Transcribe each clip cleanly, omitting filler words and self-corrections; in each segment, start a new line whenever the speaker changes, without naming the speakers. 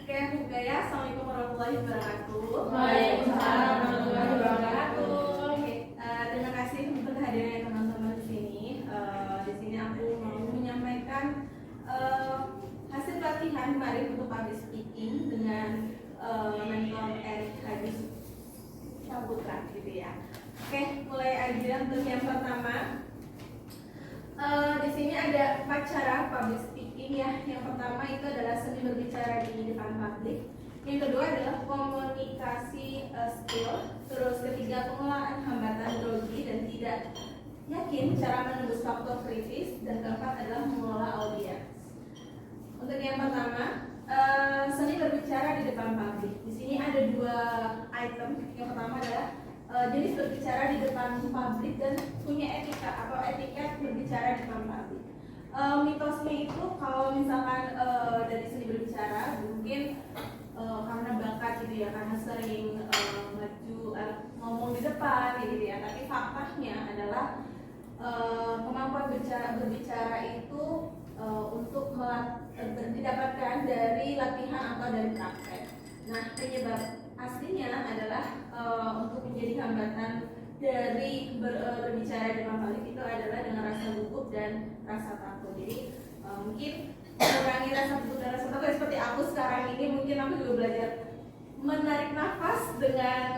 Oke, ya. Assalamualaikum warahmatullahi wabarakatuh.
Waalaikumsalam warahmatullahi wabarakatuh.
Oke, terima kasih untuk kehadiran teman-teman di sini. Di sini aku mau menyampaikan hasil latihan kemarin untuk public speaking dengan mentor Eric Hadis Saputra, gitu ya. Oke, mulai aja untuk yang pertama. Di sini ada 4 cara public speaking ya. Yang pertama itu adalah seni berbicara di depan publik. Yang kedua adalah komunikasi skill. Terus ketiga, pengelolaan hambatan grogi dan tidak yakin, cara menembus faktor kritis. Dan keempat adalah mengelola audiens. Untuk yang pertama, seni berbicara di depan publik. Di sini ada 2 item. Yang pertama adalah jenis berbicara di depan publik dan punya etika atau etiket berbicara di depan publik. Mitosnya itu kalau misalkan dari seni berbicara mungkin karena bakat gitu ya, karena sering maju ngomong di depan gitu ya. Tapi faktanya adalah kemampuan berbicara itu untuk didapatkan dari latihan atau dari praktek. Nah, penyebab aslinya adalah untuk menjadi hambatan dari berbicara di depan publik itu adalah dengan rasa gugup dan rasa takut. Jadi mungkin mengurangi rasa gugup dan rasa takut seperti aku sekarang ini, mungkin aku juga belajar menarik nafas dengan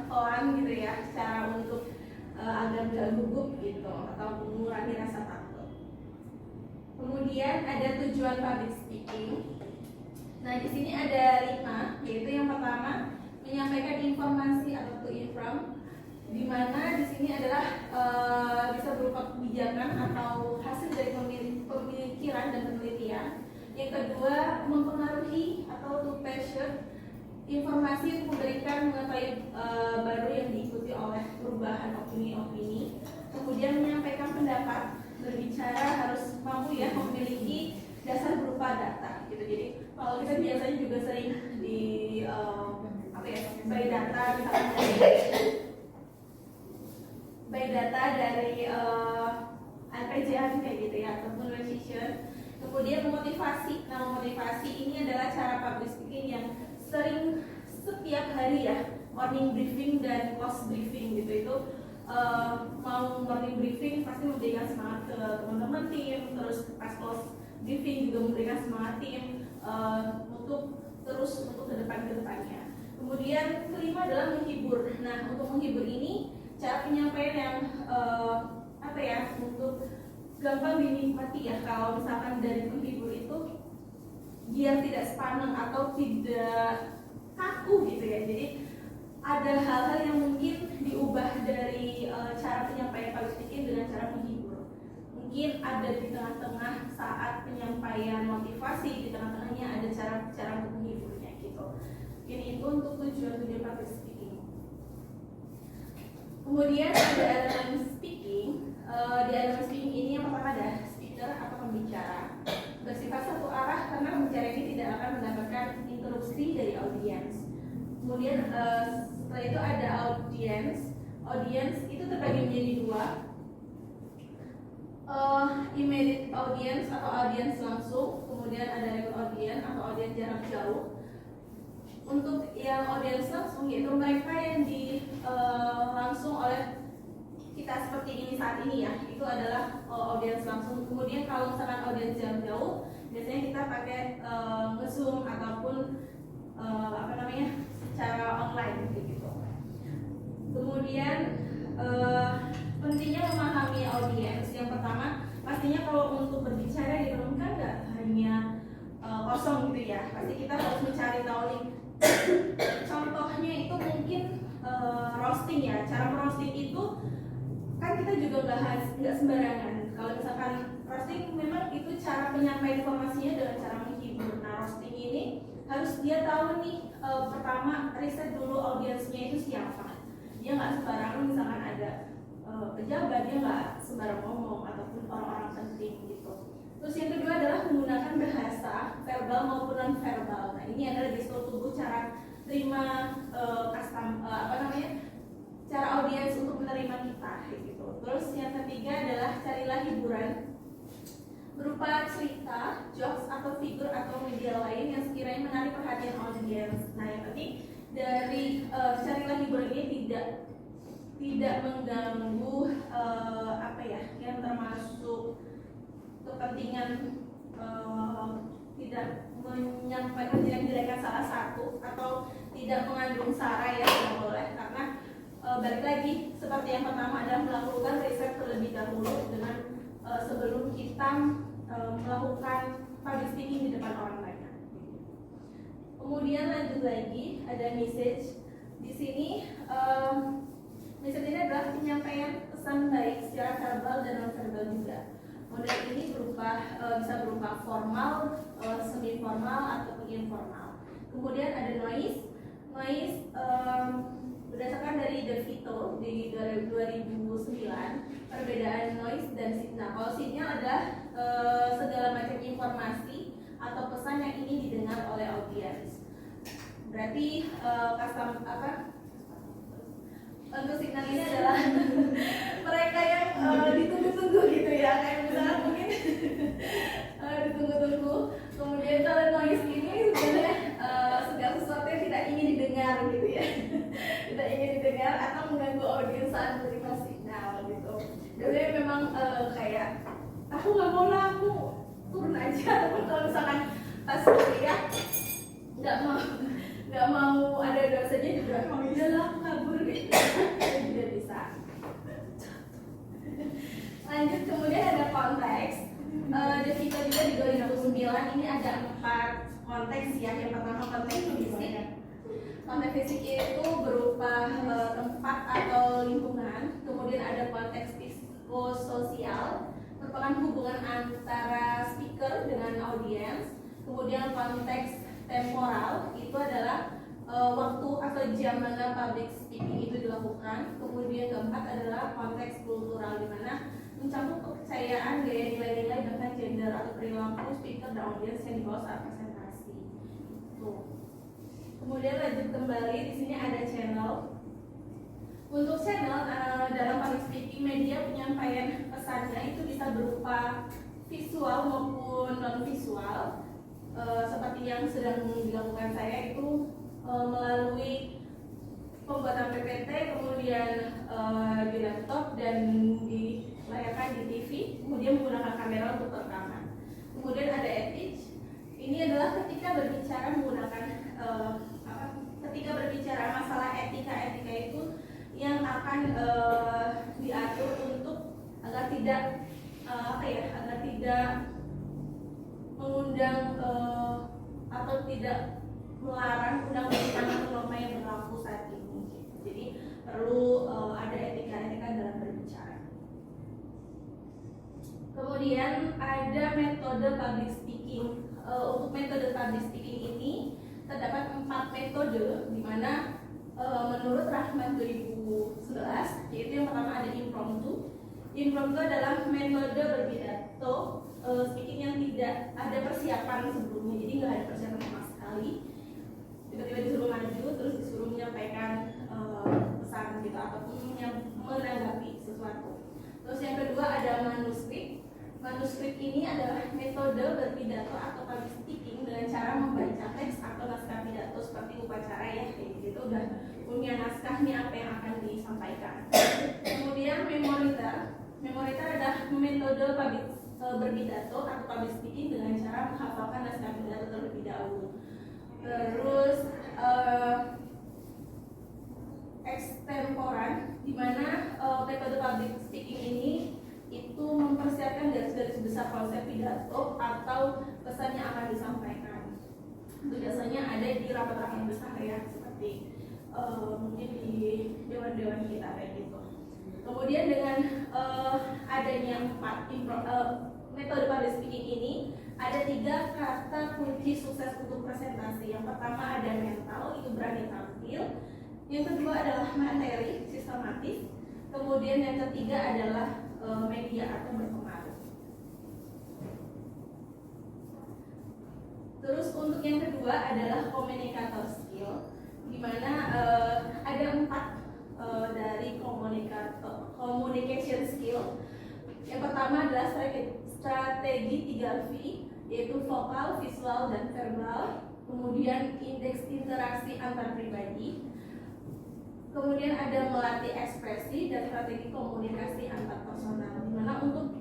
pelan gitu ya, cara untuk agar gak gugup gitu atau mengurangi rasa takut. Kemudian ada tujuan public speaking. Nah, di sini ada 5, yaitu yang pertama menyampaikan informasi atau to inform, di mana di sini adalah bisa berupa kebijakan atau hasil dari pemikiran dan penelitian. Yang kedua, mempengaruhi atau to pressure, informasi untuk memberikan mengetahui baru yang diikuti oleh perubahan opini-opini. Kemudian menyampaikan pendapat, berbicara harus mampu ya memiliki dasar berupa data gitu. Jadi kalau kita biasanya juga sering di by data, misalnya by data dari RPJM kayak gitu ya, ataupun recession. Kemudian memotivasi. Nah, memotivasi ini adalah cara public speaking yang sering setiap hari ya, morning briefing dan close briefing gitu. Itu mau morning briefing pasti memberikan semangat ke teman-teman tim, terus pas close briefing juga memberikan semangat tim untuk terus untuk kedepannya. Kemudian kelima adalah menghibur. Nah, untuk menghibur ini cara penyampaian yang untuk gampang dinikmati ya. Kalau misalkan dari menghibur itu biar tidak sepaneng atau tidak kaku gitu ya. Jadi ada hal-hal yang mungkin diubah dari cara penyampaian public speaking dengan cara menghibur. Mungkin ada di tengah-tengah saat penyampaian motivasi, di tengah-tengahnya ada cara untuk menghiburnya gitu. Ini itu untuk tujuan public speaking. Kemudian ada elemen speaking. Di elemen speaking ini yang pertama ada speaker atau pembicara, bersifat satu arah karena pembicara ini tidak akan mendapatkan interupsi dari audiens. Kemudian setelah itu ada audiens. Audiens itu terbagi menjadi 2. Immediate audience atau audiens langsung, kemudian ada real audience atau audiens jarak jauh. Untuk yang audiens langsung yaitu mereka yang langsung oleh kita seperti ini saat ini ya, itu adalah audiens langsung. Kemudian kalau misalkan audiens jarak jauh, biasanya kita pakai nge-zoom ataupun secara online gitu. Kemudian pentingnya memahami audiens. Yang pertama, pastinya kalau untuk berbicara di forum kan nggak hanya kosong gitu ya. Pasti kita harus mencari tahu nih. Contohnya itu mungkin roasting ya. Cara merosting itu kan kita juga nggak sembarangan. Kalau misalkan roasting memang itu cara penyampaian informasinya dengan cara menghibur. Nah, roasting ini harus dia tahu nih pertama riset dulu audiensnya itu siapa. Dia nggak sembarangan, misalkan ada pejabat, dia nggak sembarang ngomong ataupun orang-orang penting gitu. Terus yang kedua adalah menggunakan bahasa verbal maupun non verbal. Nah, ini adalah gestur tubuh, cara terima cara audiens untuk menerima kita gitu. Terus yang ketiga adalah carilah hiburan berupa cerita, jokes atau figur atau media lain yang sekiranya menarik perhatian audiens. Nah, yang penting dari carilah hiburan ini tidak mengganggu apa ya, yang termasuk kepentingan, tidak menyampaikan jelek-jelekan salah satu atau tidak mengandung sara, ya tidak boleh, karena balik lagi seperti yang pertama adalah melakukan riset terlebih dahulu dengan sebelum kita melakukan public speaking di depan orang banyak. Kemudian lanjut lagi ada message. Di sini message ini adalah penyampaian pesan baik secara verbal dan non verbal juga. Model ini bisa berupa formal, semi formal ataupun informal. Kemudian ada noise. Berdasarkan dari De Vito di 2009, perbedaan noise dan signal. Kalau signal adalah segala macam informasi atau pesan yang ingin didengar oleh audiens. Berarti untuk signal ini adalah mereka yang ditunggu-tunggu gitu ya, kayak misalnya mungkin ditunggu-tunggu. Kemudian kalau noise ini sebenarnya segala sesuatu yang tidak ingin didengar gitu ya, tidak ingin didengar atau mengganggu audiens saat menerima signal gitu. Jadi memang kayak aku nggak mau lah, aku turun aja. Ataupun kalau misalkan pas kuliah nggak mau ada dosennya juga, udah lah aku kabur gitu. Tidak bisa. Lanjut, kemudian ada konteks. De Vito juga di 2009 ini ada 4 konteks ya. Yang pertama konteks fisik. Konteks fisik itu berupa tempat atau lingkungan. Kemudian ada konteks psikososial, merupakan hubungan antara speaker dengan audiens. Kemudian konteks temporal itu adalah waktu atau jam mana public speaking itu dilakukan. Kemudian keempat adalah konteks kultural, di mana mencakup kepercayaan, gaya nilai-nilai, bahkan gender atau perilaku speaker dan audiens yang dibawa saat presentasi. Tuh. Kemudian lanjut kembali, di sini ada channel. Untuk channel dalam public speaking, media penyampaian pesannya itu bisa berupa visual maupun non visual. Seperti yang sedang dilakukan saya itu melalui pembuatan PPT, kemudian di laptop dan dilayarkan di TV, kemudian menggunakan kamera untuk rekaman. Kemudian ada ethics. Ini adalah ketika berbicara menggunakan ketika berbicara masalah etika itu yang akan diatur untuk agar tidak agar tidak mengundang atau tidak melarang undang-undang atau norma yang berlaku saat ini. Jadi perlu ada etika dalam berbicara. Kemudian ada metode public speaking. Untuk metode public speaking ini terdapat 4 metode, di mana menurut Rahman 2011, yaitu yang pertama ada impromptu. Impromptu adalah metode berpidato speaking yang tidak ada persiapan sebelumnya, jadi nggak ada persiapan sama sekali. Tiba-tiba disuruh maju, terus disuruh menyampaikan pesan gitu ataupun menanggapi sesuatu. Terus yang kedua ada manuskrip. Manuskrip ini adalah metode berpidato atau public speaking dengan cara membaca teks atau naskah pidato seperti upacara ya, kayak gitu udah punya naskahnya apa yang akan disampaikan. Kemudian memoriter. Memoriter adalah metode public berpidato atau public speaking dengan cara menghafalkan naskah pidato terlebih dahulu. Terus extemporan, di mana metode public speaking ini itu mempersiapkan garis-garis besar konsep pidato atau pesan yang akan disampaikan. Itu biasanya ada di rapat-rapat besar ya, seperti mungkin di dewan-dewan kita kayak gitu. Kemudian dengan adanya 4 metode public speaking ini, ada 3 kata kunci sukses untuk presentasi. Yang pertama ada mental, itu berani tampil. Yang kedua adalah materi, sistematis. Kemudian yang ketiga adalah media atau berpengaruh. Terus untuk yang kedua adalah communicator skill, di mana ada 4 dari communication skill. Yang pertama adalah strategi 3V, yaitu vokal, visual, dan verbal. Kemudian kemudian indeks interaksi antar pribadi, kemudian ada melatih ekspresi dan strategi komunikasi antar personal. Dimana untuk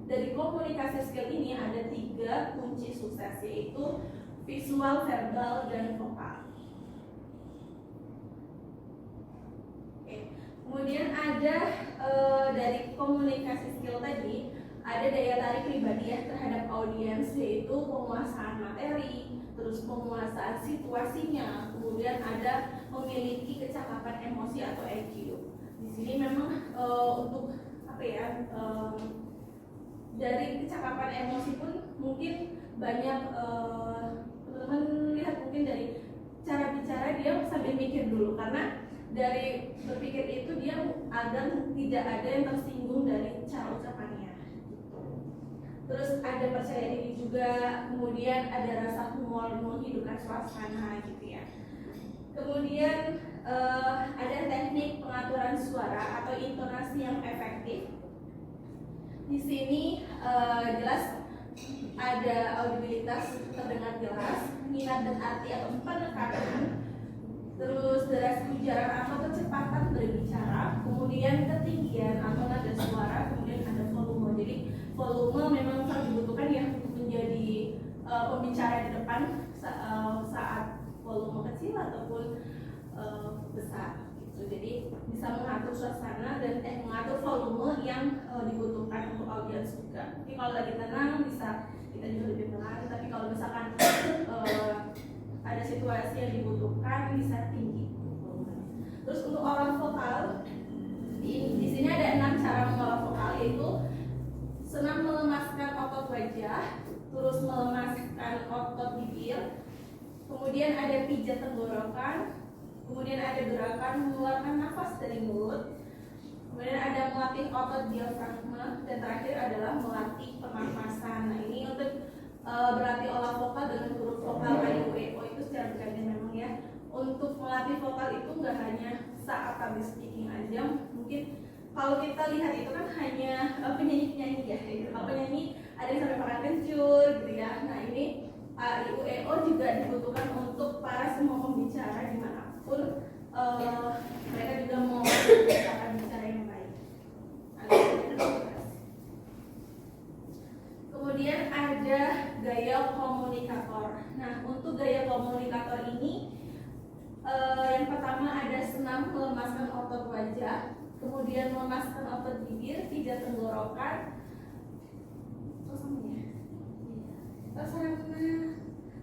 dari komunikasi skill ini ada 3 kunci sukses, yaitu visual, verbal, dan vokal. Kemudian ada dari komunikasi skill tadi ada daya tarik pribadi ya terhadap audiens, yaitu penguasaan materi, terus penguasaan situasinya, kemudian ada memiliki kecakapan emosi atau EQ. Di sini memang untuk apa ya, dari kecakapan emosi pun mungkin banyak teman-teman lihat mungkin dari cara bicara dia sambil mikir dulu, karena dari berpikir itu dia agar tidak ada yang tersinggung dari cara ucapannya. Terus ada percaya diri juga, kemudian ada rasa humor menghidupkan suasana gitu ya. Kemudian ada teknik pengaturan suara atau intonasi yang efektif. Di sini jelas ada audibilitas, terdengar jelas, minat dan arti atau penekanan, terus durasi ujaran atau kecepatan berbicara, kemudian ketinggian atau nada suara, kemudian ada volume. Jadi volume memang sangat dibutuhkan ya untuk menjadi pembicara di depan saat volume kecil ataupun besar gitu. Jadi bisa mengatur suasana dan mengatur volume yang dibutuhkan untuk audiens juga. Jadi kalau lagi tenang bisa kita juga lebih pelan, tapi kalau misalkan ada situasi yang dibutuhkan bisa tinggi. Terus untuk oral vokal di sini ada 6 cara mengolah vokal, yaitu senam melemaskan otot wajah, terus melemaskan otot bibir, kemudian ada pijat tenggorokan, kemudian ada gerakan mengeluarkan nafas dari mulut, kemudian ada melatih otot diafragma, dan terakhir adalah melatih pernafasan. Nah ini untuk berlatih olah vokal dengan huruf vokal IUEO itu secara bergantian memang ya. Untuk melatih vokal itu nggak hanya saat public speaking aja, mungkin kalau kita lihat itu kan hanya penyanyi-penyanyi ya, gitu. Kalau penyanyi ada yang sampai makan kencur gitu ya. Nah ini IUEO juga dibutuhkan untuk para semua pembicara dimanapun mereka juga mau cara bicara yang baik. Kemudian ada gaya komunikator. Nah untuk gaya komunikator ini yang pertama ada senam melemaskan otot wajah, kemudian melemaskan otot bibir, pijat tenggorokan.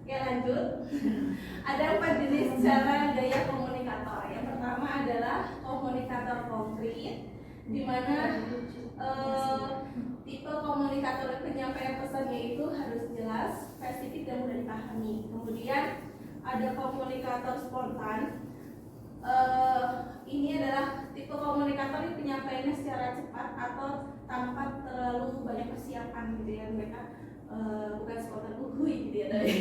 Oke lanjut. Ada 4 jenis cara gaya komunikator. Yang pertama adalah komunikator konkret, di mana tipe komunikator penyampaian pesannya itu harus jelas, spesifik dan mudah dipahami. Kemudian ada komunikator spontan. Ini adalah tipe komunikator yang penyampaiannya secara cepat atau tanpa terlalu banyak persiapan gitu ya. Mereka bukan spontan gitu ya tadi.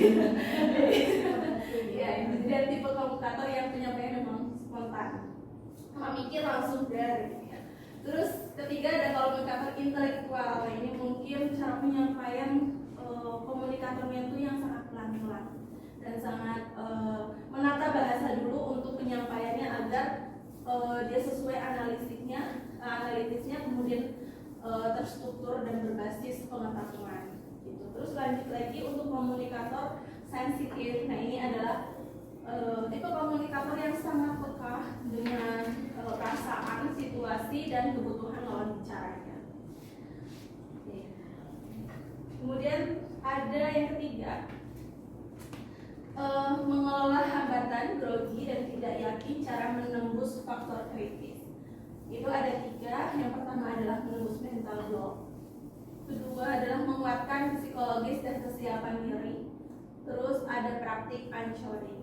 Ya, dan tipe komunikator yang penyampaian memang spontan, mikir langsung dari gitu ya. Terus ketiga ada komunikator intelektual. Ini mungkin cara penyampaian komunikatornya itu yang sangat pelan-pelan dan sangat menata bahasa dulu untuk penyampaiannya agar dia sesuai analitisnya kemudian terstruktur dan berbasis pengetahuan gitu. Terus lanjut lagi untuk komunikator sensitif. Nah ini adalah tipe komunikator yang sangat peka dengan perasaan, situasi dan kebutuhan lawan bicaranya. Kemudian ada yang ketiga, mengelola hambatan, grogi dan tidak yakin cara menembus faktor kritis. Itu ada 3. Yang pertama adalah menembus mental block, kedua adalah menguatkan psikologis dan kesiapan diri, terus ada praktik anchoring.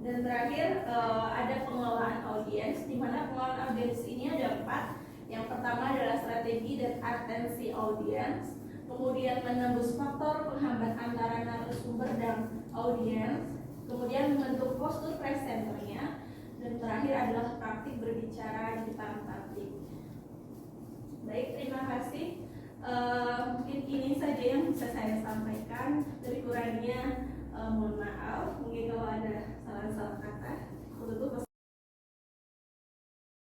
Dan terakhir ada pengelolaan audiens, di mana pengelolaan audiens ini ada 4. Yang pertama adalah strategi dan atensi audiens, kemudian menembus faktor penghambat antara narasumber dan audiens, kemudian membentuk postur presenternya, dan terakhir adalah praktik berbicara di depan publik. Baik, terima kasih. Mungkin ini saja yang bisa saya sampaikan. Terima mohon maaf. Mungkin kalau ada